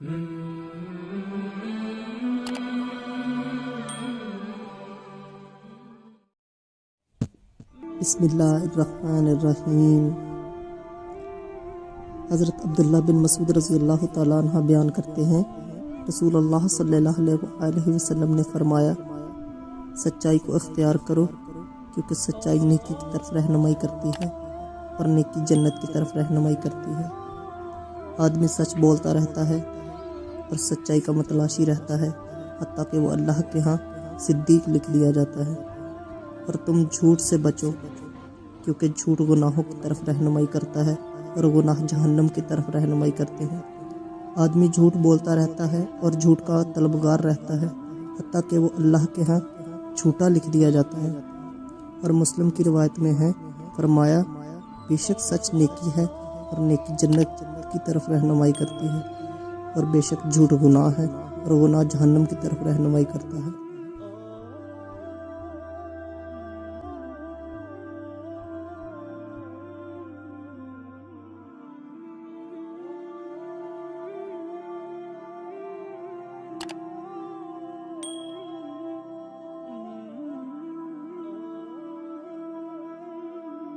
بسم اللہ الرحمن الرحیم۔ حضرت عبداللہ بن مسعود رضی اللہ تعالیٰ عنہ بیان کرتے ہیں، رسول اللہ صلی اللہ علیہ وسلم نے فرمایا، سچائی کو اختیار کرو کیونکہ سچائی نیکی کی طرف رہنمائی کرتی ہے اور نیکی جنت کی طرف رہنمائی کرتی ہے۔ آدمی سچ بولتا رہتا ہے اور سچائی کا متلاشی رہتا ہے حتیٰ کہ وہ اللہ کے ہاں صدیق لکھ لیا جاتا ہے۔ اور تم جھوٹ سے بچو کیونکہ جھوٹ گناہوں کی طرف رہنمائی کرتا ہے اور گناہ جہنم کی طرف رہنمائی کرتے ہیں۔ آدمی جھوٹ بولتا رہتا ہے اور جھوٹ کا طلبگار رہتا ہے حتیٰ کہ وہ اللہ کے ہاں جھوٹا لکھ دیا جاتا ہے۔ اور مسلم کی روایت میں ہے، فرمایا، بے شک سچ نیکی ہے اور نیکی جنت کی طرف رہنمائی کرتی ہے، اور بے شک جھوٹ گناہ ہے اور گناہ جہنم کی طرف رہنمائی کرتا ہے۔